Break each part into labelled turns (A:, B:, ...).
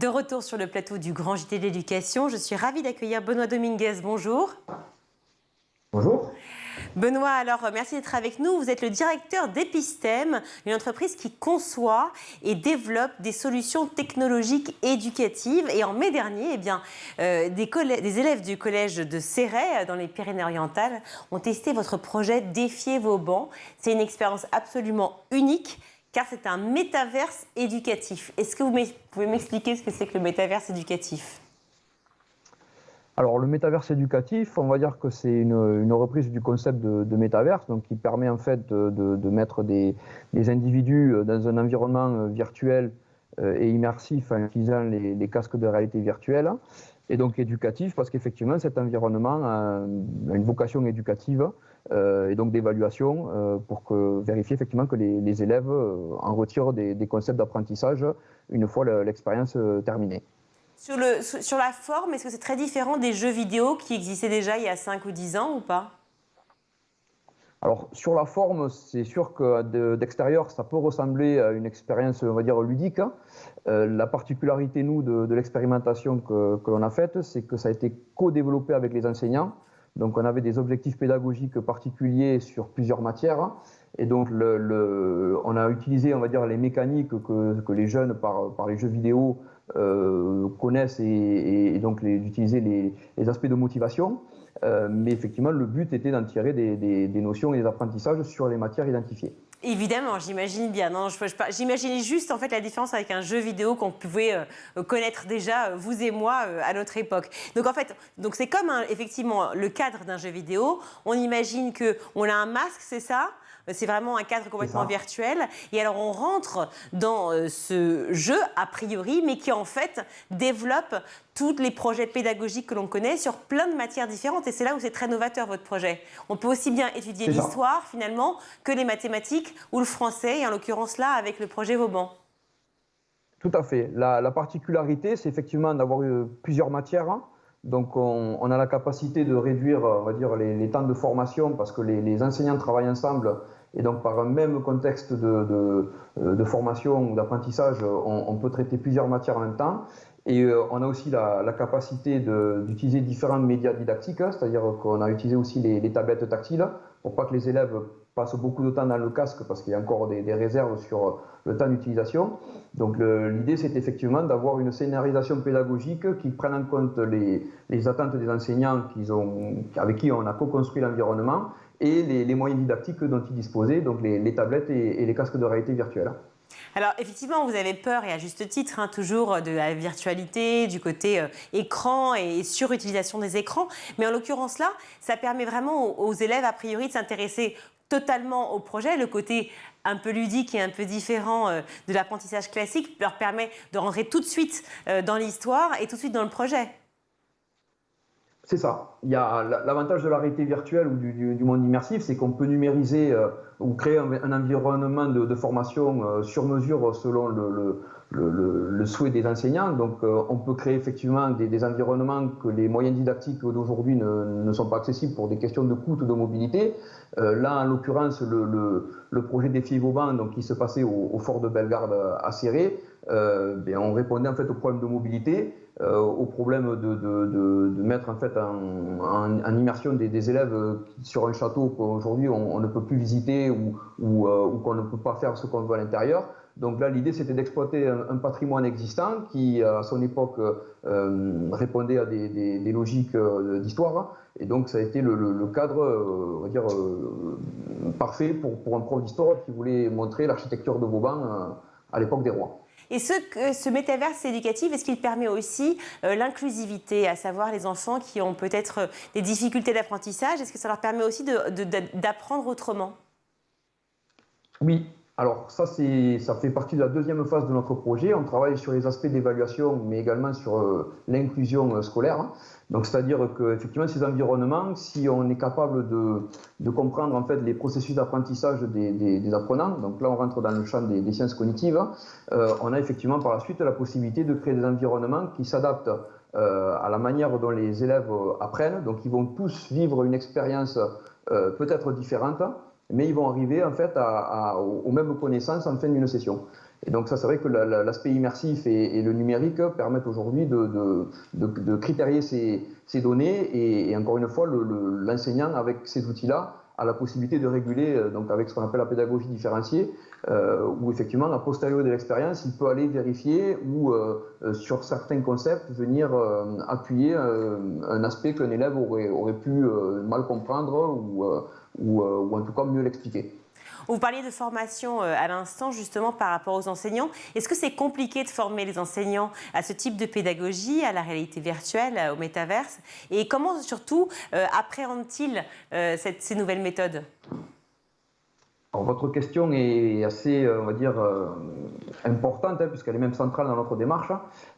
A: retour sur le plateau du Grand JT de l'Éducation. Je suis ravie d'accueillir Benoît Dominguez. Bonjour.
B: Bonjour.
A: Benoît, alors merci d'être avec nous. Vous êtes le directeur d'Epistème, une entreprise qui conçoit et développe des solutions technologiques éducatives. Et en mai dernier, des élèves du collège de Céret, dans les Pyrénées-Orientales, ont testé votre projet Défiez vos bancs. C'est une expérience absolument unique, car c'est un métaverse éducatif. Est-ce que vous pouvez m'expliquer ce que c'est que le métaverse éducatif ?
B: Alors le métaverse éducatif, on va dire que c'est une reprise du concept de métaverse, donc qui permet en fait de mettre des individus dans un environnement virtuel et immersif en utilisant les casques de réalité virtuelle, et donc éducatif parce qu'effectivement cet environnement a une vocation éducative et donc d'évaluation pour vérifier effectivement que les élèves en retirent des concepts d'apprentissage une fois l'expérience terminée.
A: Sur la forme, est-ce que c'est très différent des jeux vidéo qui existaient déjà il y a 5 ou 10 ans ou pas ?
B: Alors sur la forme, c'est sûr que d'extérieur, ça peut ressembler à une expérience, on va dire, ludique. La particularité, nous, de l'expérimentation que l'on a faite, c'est que ça a été co-développé avec les enseignants. Donc on avait des objectifs pédagogiques particuliers sur plusieurs matières. Et donc on a utilisé, on va dire, les mécaniques que les jeunes, par les jeux vidéo, connaissent et donc d'utiliser les aspects de motivation. Mais effectivement, le but était d'en tirer des notions et des apprentissages sur les matières identifiées.
A: Évidemment, j'imagine bien. Non, j'imaginais juste en fait la différence avec un jeu vidéo qu'on pouvait connaître déjà, vous et moi, à notre époque. Donc en fait, c'est comme effectivement le cadre d'un jeu vidéo. On imagine qu'on a un masque, c'est ça ? C'est vraiment un cadre complètement virtuel. Et alors, on rentre dans ce jeu, a priori, mais qui, en fait, développe tous les projets pédagogiques que l'on connaît sur plein de matières différentes. Et c'est là où c'est très novateur, votre projet. On peut aussi bien étudier l'histoire, finalement, que les mathématiques ou le français, et en l'occurrence là, avec le projet Vauban.
B: Tout à fait. La particularité, c'est effectivement d'avoir plusieurs matières. Donc, on a la capacité de réduire, on va dire, les temps de formation parce que les enseignants travaillent ensemble. Et donc, par un même contexte de formation ou d'apprentissage, on peut traiter plusieurs matières en même temps. Et on a aussi la capacité d'utiliser différents médias didactiques, c'est-à-dire qu'on a utilisé aussi les tablettes tactiles pour pas que les élèves passent beaucoup de temps dans le casque parce qu'il y a encore des réserves sur le temps d'utilisation. Donc l'idée, c'est effectivement d'avoir une scénarisation pédagogique qui prenne en compte les attentes des enseignants avec qui on a co-construit l'environnement et les moyens didactiques dont ils disposaient, donc les tablettes et les casques de réalité virtuelle.
A: Alors effectivement, vous avez peur, et à juste titre, toujours de la virtualité, du côté écran et surutilisation des écrans. Mais en l'occurrence là, ça permet vraiment aux élèves, a priori, de s'intéresser totalement au projet. Le côté un peu ludique et un peu différent de l'apprentissage classique leur permet de rentrer tout de suite dans l'histoire et tout de suite dans le projet.
B: C'est ça. Il y a l'avantage de la réalité virtuelle ou du monde immersif, c'est qu'on peut numériser ou créer un environnement de formation sur mesure selon le souhait des enseignants. Donc on peut créer effectivement des environnements que les moyens didactiques d'aujourd'hui ne sont pas accessibles pour des questions de coût ou de mobilité. Là, en l'occurrence, le projet Défiez vos bancs, donc, qui se passait au fort de Bellegarde à Céret, on répondait en fait aux problèmes de mobilité, au problème de mettre en fait en immersion des élèves sur un château qu'aujourd'hui on ne peut plus visiter ou qu'on ne peut pas faire ce qu'on veut à l'intérieur. Donc là, l'idée, c'était d'exploiter un patrimoine existant qui, à son époque, répondait à des logiques d'histoire. Et donc, ça a été le cadre, on va dire, parfait pour un prof d'histoire qui voulait montrer l'architecture de Vauban à l'époque des rois.
A: Et ce métaverse éducatif, est-ce qu'il permet aussi l'inclusivité, à savoir les enfants qui ont peut-être des difficultés d'apprentissage, est-ce que ça leur permet aussi d'apprendre autrement ?
B: Oui. Alors ça fait partie de la deuxième phase de notre projet. On travaille sur les aspects d'évaluation, mais également sur l'inclusion scolaire. Donc c'est-à-dire qu'effectivement ces environnements, si on est capable de comprendre en fait les processus d'apprentissage des apprenants, donc là on rentre dans le champ des sciences cognitives, on a effectivement par la suite la possibilité de créer des environnements qui s'adaptent à la manière dont les élèves apprennent. Donc ils vont tous vivre une expérience peut-être différente, mais ils vont arriver en fait aux mêmes connaissances en fin d'une session. Et donc ça, c'est vrai que l'aspect immersif et le numérique permettent aujourd'hui de critérier ces données et encore une fois, l'enseignant avec ces outils-là a la possibilité de réguler donc avec ce qu'on appelle la pédagogie différenciée, où effectivement, a posteriori de l'expérience, il peut aller vérifier ou sur certains concepts venir appuyer un aspect qu'un élève aurait pu mal comprendre ou en tout cas mieux l'expliquer.
A: Vous parliez de formation à l'instant, justement, par rapport aux enseignants. Est-ce que c'est compliqué de former les enseignants à ce type de pédagogie, à la réalité virtuelle, au métaverse? Et comment, surtout, appréhendent-ils ces nouvelles méthodes?
B: Alors, votre question est assez, on va dire, importante, puisqu'elle est même centrale dans notre démarche.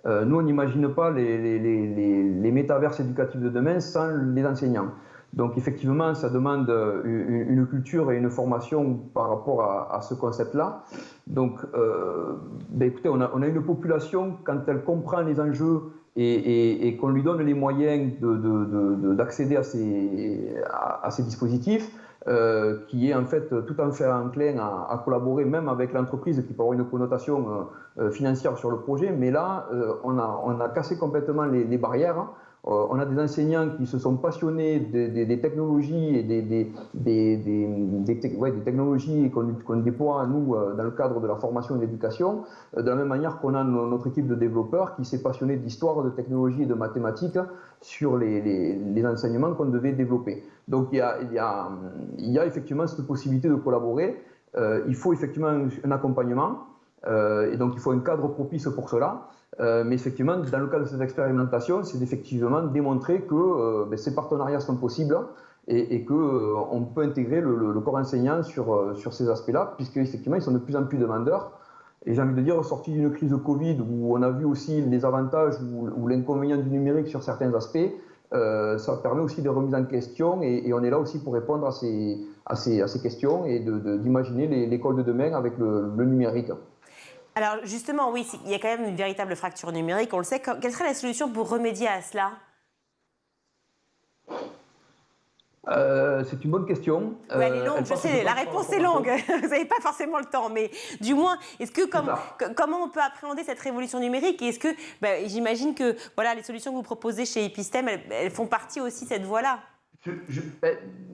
B: Nous, on n'imagine pas les métaverses éducatifs de demain sans les enseignants. Donc effectivement, ça demande une culture et une formation par rapport à ce concept-là. Donc, écoutez, on a une population, quand elle comprend les enjeux et qu'on lui donne les moyens d'accéder à ces dispositifs, qui est en fait tout en fait enclin à collaborer même avec l'entreprise qui peut avoir une connotation financière sur le projet. Mais là, on a cassé complètement les barrières. On a des enseignants qui se sont passionnés des technologies et des technologies qu'on déploie, nous, dans le cadre de la formation et de l'éducation, de la même manière qu'on a notre équipe de développeurs qui s'est passionnée d'histoire, de technologie et de mathématiques sur les enseignements qu'on devait développer. Donc il y a effectivement cette possibilité de collaborer. Il faut effectivement un accompagnement. Et donc il faut un cadre propice pour cela. Mais effectivement, dans le cadre de cette expérimentation, c'est effectivement démontrer que ces partenariats sont possibles et qu'on peut intégrer le corps enseignant sur ces aspects-là, puisqu'effectivement, ils sont de plus en plus demandeurs. Et j'ai envie de dire, sorti d'une crise de Covid où on a vu aussi les avantages ou l'inconvénient du numérique sur certains aspects, ça permet aussi des remises en question et on est là aussi pour répondre à ces questions et d'imaginer l'école de demain avec le numérique.
A: Alors justement, oui, il y a quand même une véritable fracture numérique, on le sait. Quelle serait la solution pour remédier à cela?
B: C'est une bonne question.
A: Oui, elle est longue, je sais, la réponse est longue. Vous n'avez pas forcément le temps, mais du moins, comment on peut appréhender cette révolution numérique? Et est-ce que, j'imagine que voilà, les solutions que vous proposez chez Epistem, elles font partie aussi de cette voie-là.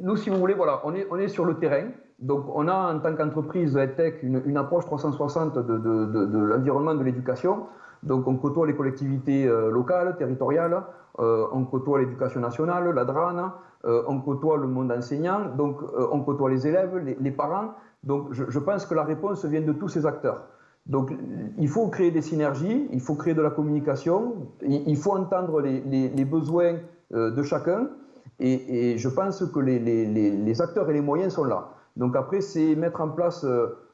B: Nous, si vous voulez, voilà, on est sur le terrain. Donc, on a en tant qu'entreprise EdTech une approche 360 de l'environnement de l'éducation. Donc, on côtoie les collectivités locales, territoriales, on côtoie l'éducation nationale, la DRAN, on côtoie le monde enseignant, donc on côtoie les élèves, les parents. Donc, je pense que la réponse vient de tous ces acteurs. Donc, il faut créer des synergies, il faut créer de la communication, il faut entendre les besoins de chacun. Et je pense que les acteurs et les moyens sont là. Donc après, c'est mettre en place,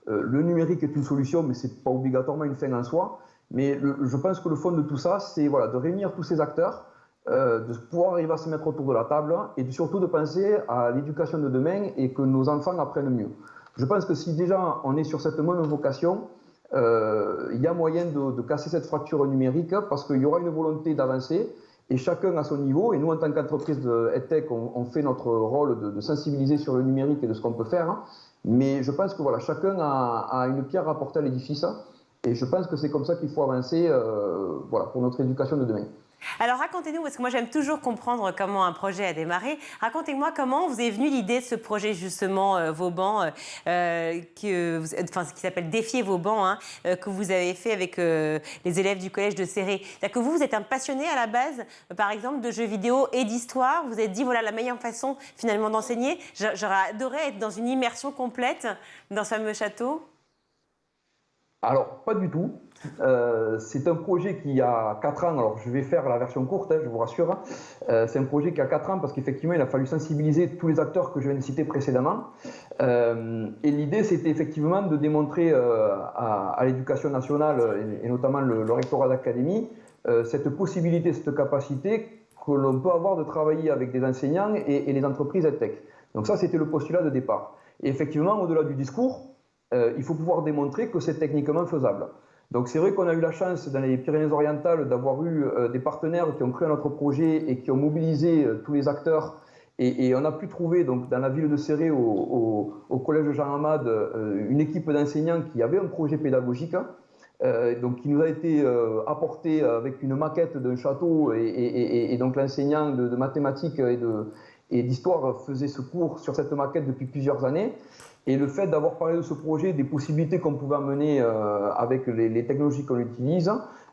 B: le numérique est une solution, mais ce n'est pas obligatoirement une fin en soi. Mais je pense que le fond de tout ça, c'est voilà, de réunir tous ces acteurs, de pouvoir arriver à se mettre autour de la table et surtout de penser à l'éducation de demain et que nos enfants apprennent mieux. Je pense que si déjà on est sur cette même vocation, il y a moyen de casser cette fracture numérique parce qu'il y aura une volonté d'avancer. Et chacun à son niveau, et nous en tant qu'entreprise de EdTech, on fait notre rôle de sensibiliser sur le numérique et de ce qu'on peut faire. Mais je pense que voilà, chacun a une pierre à apporter à l'édifice. Et je pense que c'est comme ça qu'il faut avancer voilà, pour notre éducation de demain.
A: Alors racontez-nous, parce que moi j'aime toujours comprendre comment un projet a démarré. Racontez-moi comment vous est venue l'idée de ce projet justement Vauban, qui s'appelle Défier Vauban, que vous avez fait avec les élèves du collège de Céré. C'est-à-dire que vous êtes un passionné à la base, par exemple, de jeux vidéo et d'histoire. Vous vous êtes dit, voilà la meilleure façon finalement d'enseigner. J'aurais adoré être dans une immersion complète dans ce fameux château.
B: Alors, pas du tout. C'est un projet qui a 4 ans, alors je vais faire la version courte, je vous rassure. C'est un projet qui a 4 ans parce qu'effectivement il a fallu sensibiliser tous les acteurs que je viens de citer précédemment. Et l'idée c'était effectivement de démontrer à l'éducation nationale et notamment le rectorat d'académie cette possibilité, cette capacité que l'on peut avoir de travailler avec des enseignants et les entreprises EdTech. Donc ça c'était le postulat de départ. Et effectivement au-delà du discours, il faut pouvoir démontrer que c'est techniquement faisable. Donc c'est vrai qu'on a eu la chance dans les Pyrénées-Orientales d'avoir eu des partenaires qui ont cru à notre projet et qui ont mobilisé tous les acteurs Et on a pu trouver donc, dans la ville de Céret, au collège Jean Hamad, une équipe d'enseignants qui avait un projet pédagogique, donc qui nous a été apporté avec une maquette d'un château, et donc l'enseignant de mathématiques et d'histoire faisait ce cours sur cette maquette depuis plusieurs années. Et le fait d'avoir parlé de ce projet, des possibilités qu'on pouvait amener avec les technologies qu'on utilise,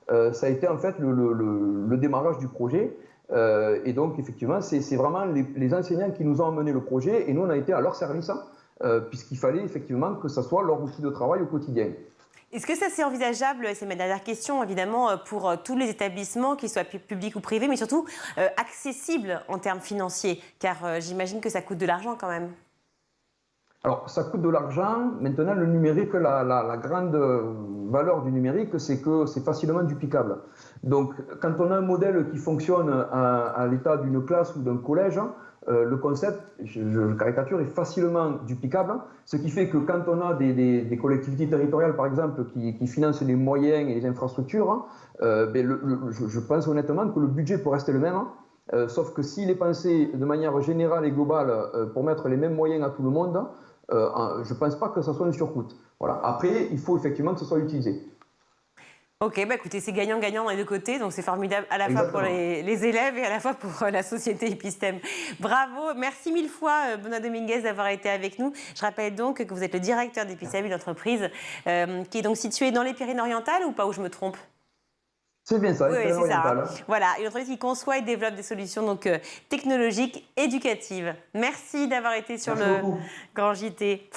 B: ça a été en fait le démarrage du projet. Et donc effectivement, c'est vraiment les enseignants qui nous ont amené le projet, et nous on a été à leur service, puisqu'il fallait effectivement que ça soit leur outil de travail au quotidien.
A: Est-ce que ça c'est envisageable, c'est ma dernière question évidemment, pour tous les établissements, qu'ils soient publics ou privés, mais surtout accessibles en termes financiers, car j'imagine que ça coûte de l'argent quand même.
B: Alors, ça coûte de l'argent. Maintenant, le numérique, la grande valeur du numérique, c'est que c'est facilement duplicable. Donc, quand on a un modèle qui fonctionne à l'état d'une classe ou d'un collège, le concept, je caricature, est facilement duplicable. Ce qui fait que quand on a des collectivités territoriales, par exemple, qui financent les moyens et les infrastructures, je pense honnêtement que le budget peut rester le même. Sauf que s'il est pensé de manière générale et globale pour mettre les mêmes moyens à tout le monde, je ne pense pas que ça soit une surcoût. Voilà. Après, il faut effectivement que ce soit utilisé.
A: Ok, bah écoutez, c'est gagnant-gagnant des deux côtés, donc c'est formidable à la fois pour les élèves et à la fois pour la société Epistème. Bravo, merci mille fois Benoît Dominguez d'avoir été avec nous. Je rappelle donc que vous êtes le directeur d'Epistème, une entreprise qui est donc située dans les Pyrénées-Orientales, ou pas, où je me trompe?
B: C'est bien ça,
A: oui, c'est ça.
B: Hein.
A: Voilà, une entreprise qui conçoit et développe des solutions donc, technologiques, éducatives. Merci d'avoir été sur le Grand JT.